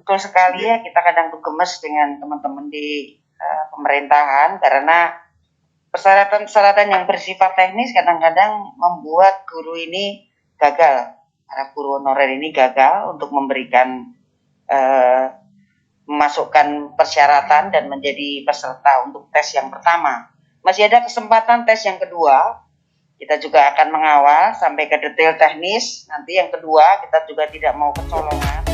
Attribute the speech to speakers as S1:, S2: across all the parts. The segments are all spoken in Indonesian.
S1: Betul sekali ya, kita kadang tuh gemes dengan teman-teman di pemerintahan karena persyaratan-persyaratan yang bersifat teknis kadang-kadang membuat guru ini gagal. Para guru honorer ini gagal untuk memberikan memasukkan persyaratan dan menjadi peserta untuk tes yang pertama. Masih ada kesempatan tes yang kedua. Kita juga akan mengawal sampai ke detail teknis. Nanti yang kedua kita juga tidak mau kecolongan.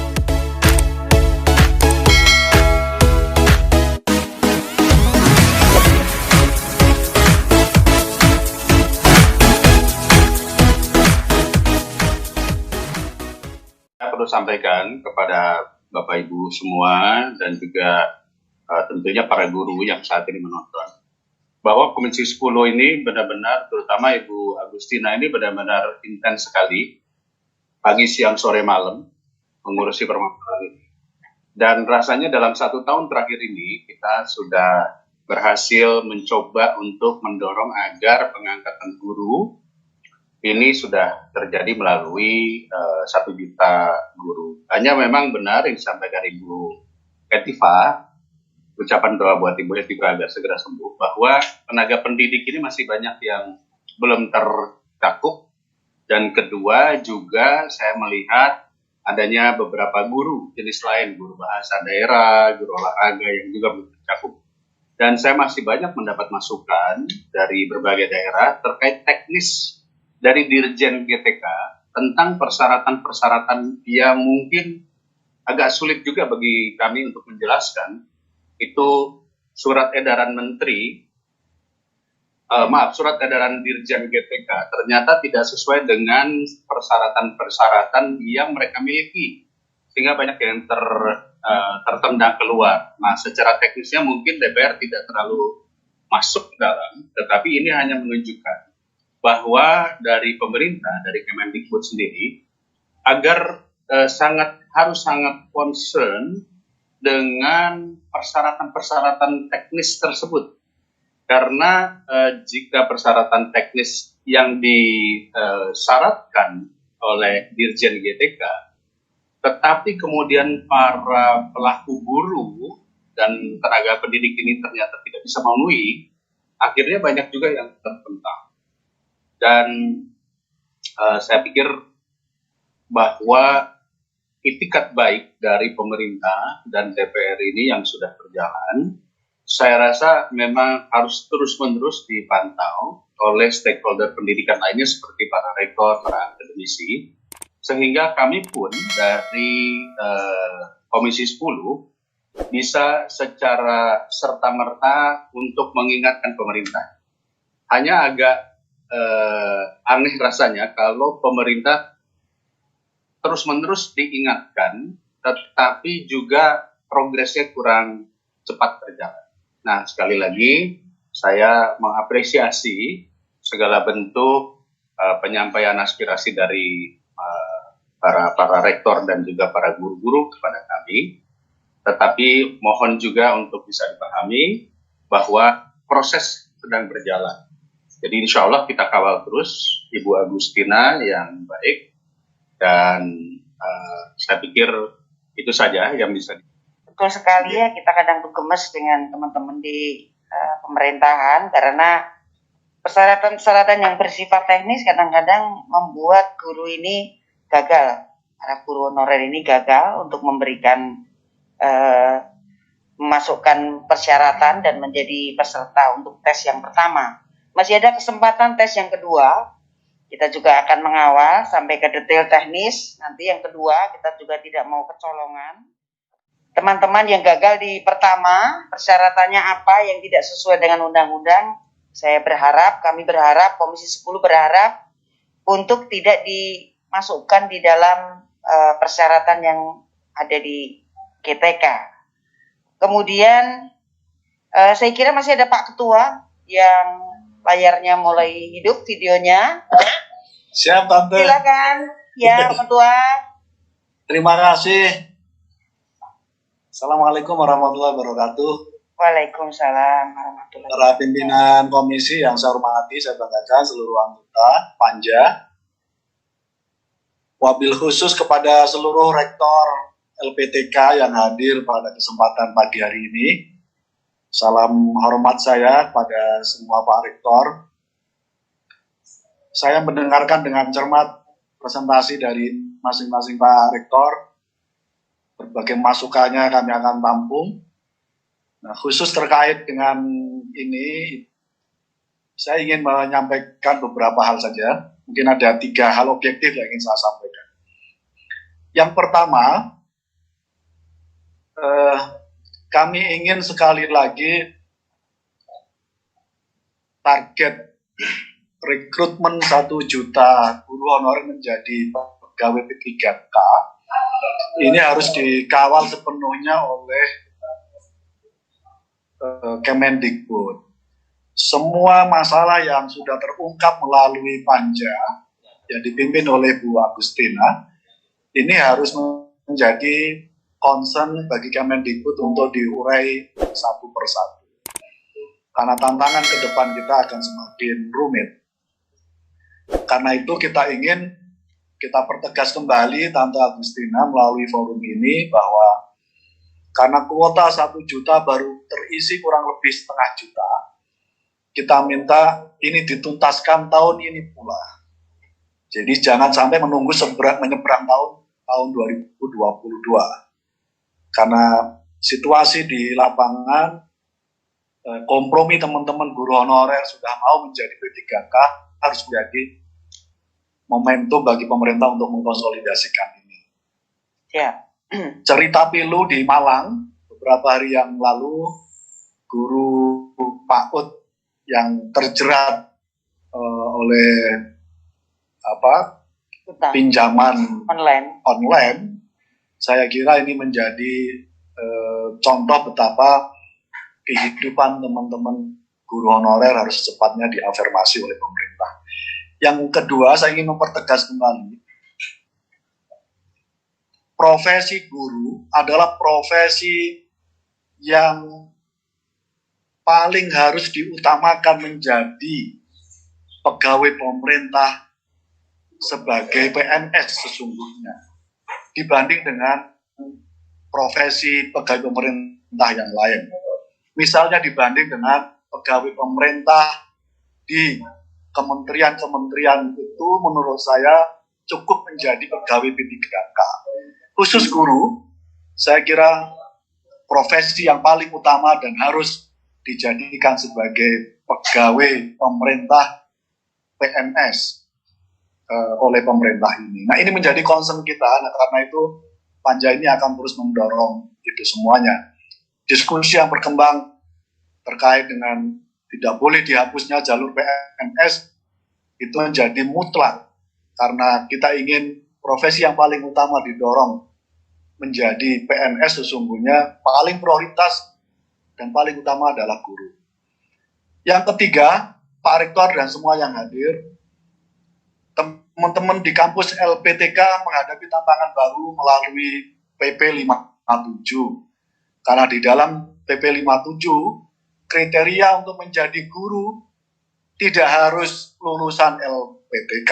S2: Saya perlu sampaikan kepada Bapak Ibu semua dan juga tentunya para guru yang saat ini menonton bahwa Komisi 10 ini benar-benar, terutama Ibu Agustina ini benar-benar intens sekali pagi, siang, sore, malam mengurusi permasalahan ini. Dan rasanya dalam 1 tahun terakhir ini kita sudah berhasil mencoba untuk mendorong agar pengangkatan guru ini sudah terjadi melalui 1 juta guru. Hanya memang benar yang disampaikan Ibu Ketiva, ucapan doa buat Ibu Ketiva agar segera sembuh, bahwa tenaga pendidik ini masih banyak yang belum tercakup. Dan kedua juga saya melihat adanya beberapa guru jenis lain, guru bahasa daerah, guru olahraga yang juga belum tercakup. Dan saya masih banyak mendapat masukan dari berbagai daerah terkait teknis dari Dirjen GTK tentang persyaratan-persyaratan yang mungkin agak sulit juga bagi kami untuk menjelaskan. Itu surat edaran surat edaran Dirjen GTK ternyata tidak sesuai dengan persyaratan-persyaratan yang mereka miliki, sehingga banyak yang tertendang keluar. Nah, secara teknisnya mungkin DPR tidak terlalu masuk dalam, tetapi ini hanya menunjukkan bahwa dari pemerintah, dari Kemendikbud sendiri, agar harus sangat concern dengan persyaratan-persyaratan teknis tersebut. Karena jika persyaratan teknis yang disyaratkan oleh Dirjen GTK, tetapi kemudian para pelaku guru dan tenaga pendidik ini ternyata tidak bisa memenuhi, akhirnya banyak juga yang terpental. Dan saya pikir bahwa itikat baik dari pemerintah dan DPR ini yang sudah berjalan, saya rasa memang harus terus-menerus dipantau oleh stakeholder pendidikan lainnya seperti para rektor, para akademisi, sehingga kami pun dari Komisi 10 bisa secara serta-merta untuk mengingatkan pemerintah. Hanya agak aneh rasanya kalau pemerintah terus-menerus diingatkan, tetapi juga progresnya kurang cepat berjalan. Nah, sekali lagi saya mengapresiasi segala bentuk penyampaian aspirasi dari para rektor dan juga para guru-guru kepada kami, tetapi mohon juga untuk bisa dipahami bahwa proses sedang berjalan. Jadi insya Allah kita kawal terus Ibu Agustina yang baik, dan saya pikir itu saja yang bisa.
S1: Betul sekali ya, kita kadang tuh gemes dengan teman-teman di pemerintahan karena persyaratan-persyaratan yang bersifat teknis kadang-kadang membuat guru ini gagal. Para guru honorer ini gagal untuk memberikan memasukkan persyaratan dan menjadi peserta untuk tes yang pertama. Masih ada kesempatan tes yang kedua. Kita juga akan mengawal sampai ke detail teknis. Nanti yang kedua kita juga tidak mau kecolongan. Teman-teman yang gagal di pertama, persyaratannya apa yang tidak sesuai dengan undang-undang, kami berharap, Komisi 10 berharap untuk tidak dimasukkan di dalam persyaratan yang ada di GTK. Kemudian saya kira masih ada Pak Ketua yang layarnya mulai hidup videonya.
S3: Siap, Tante.
S1: Silakan. Ya, Pak Ketua.
S3: Terima kasih. Assalamualaikum warahmatullahi wabarakatuh.
S1: Waalaikumsalam warahmatullahi
S3: Para pimpinan komisi yang saya hormati, saya banggakan seluruh anggota Panja. Wabil khusus kepada seluruh rektor LPTK yang hadir pada kesempatan pagi hari ini. Salam hormat saya pada semua Pak Rektor. Saya mendengarkan dengan cermat presentasi dari masing-masing Pak Rektor. Berbagai masukannya kami akan tampung. Nah, khusus terkait dengan ini, saya ingin menyampaikan beberapa hal saja. Mungkin ada 3 hal objektif yang ingin saya sampaikan. Yang pertama, kami ingin sekali lagi target rekrutmen 1 juta guru honorer menjadi pegawai P3K ini harus dikawal sepenuhnya oleh Kemendikbud. Semua masalah yang sudah terungkap melalui panja yang dipimpin oleh Bu Agustina ini harus menjadi concern bagi Kemendikbud untuk diurai satu persatu. Karena tantangan ke depan kita akan semakin rumit. Karena itu kita pertegas kembali Tante Agustina melalui forum ini bahwa karena kuota 1 juta baru terisi kurang lebih setengah juta, kita minta ini dituntaskan tahun ini pula. Jadi jangan sampai menunggu menyeberang tahun 2022. Karena situasi di lapangan, kompromi teman-teman guru honorer sudah mau menjadi P3K harus menjadi momentum bagi pemerintah untuk mengkonsolidasikan ini.
S1: Ya.
S3: Cerita pilu di Malang beberapa hari yang lalu, guru PAUD yang terjerat oleh pinjaman online, saya kira ini menjadi contoh betapa kehidupan teman-teman guru honorer harus secepatnya diafirmasi oleh pemerintah. Yang kedua, saya ingin mempertegas kembali, profesi guru adalah profesi yang paling harus diutamakan menjadi pegawai pemerintah sebagai PNS sesungguhnya, dibanding dengan profesi pegawai pemerintah yang lain. Misalnya dibanding dengan pegawai pemerintah di kementerian-kementerian itu menurut saya cukup menjadi pegawai P3K. Khusus guru, saya kira profesi yang paling utama dan harus dijadikan sebagai pegawai pemerintah PNS oleh pemerintah ini. Nah, ini menjadi concern kita. Nah, karena itu panja ini akan terus mendorong itu semuanya. Diskusi yang berkembang terkait dengan tidak boleh dihapusnya jalur PNS itu menjadi mutlak karena kita ingin profesi yang paling utama didorong menjadi PNS sesungguhnya paling prioritas dan paling utama adalah guru. Yang ketiga, Pak Rektor dan semua yang hadir, teman-teman di kampus LPTK menghadapi tantangan baru melalui PP 57. Karena di dalam PP 57, kriteria untuk menjadi guru tidak harus lulusan LPTK.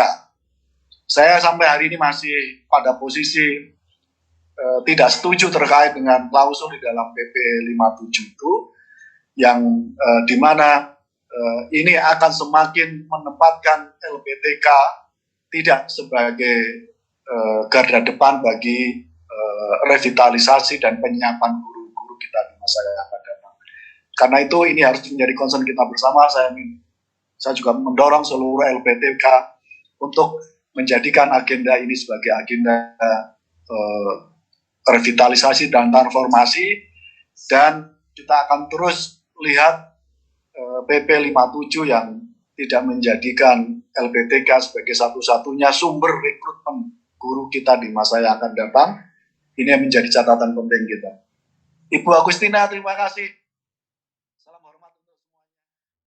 S3: Saya sampai hari ini masih pada posisi tidak setuju terkait dengan klausul di dalam PP 57 itu, yang dimana ini akan semakin menempatkan LPTK tidak sebagai garda depan bagi revitalisasi dan penyiapan guru-guru kita di masa yang akan datang. Karena itu ini harus menjadi concern kita bersama. Saya juga mendorong seluruh LPTK untuk menjadikan agenda ini sebagai agenda revitalisasi dan transformasi, dan kita akan terus lihat PP 57 yang tidak menjadikan LPTK sebagai satu-satunya sumber rekrutmen guru kita di masa yang akan datang. Ini yang menjadi catatan penting kita. Ibu Agustina, terima kasih.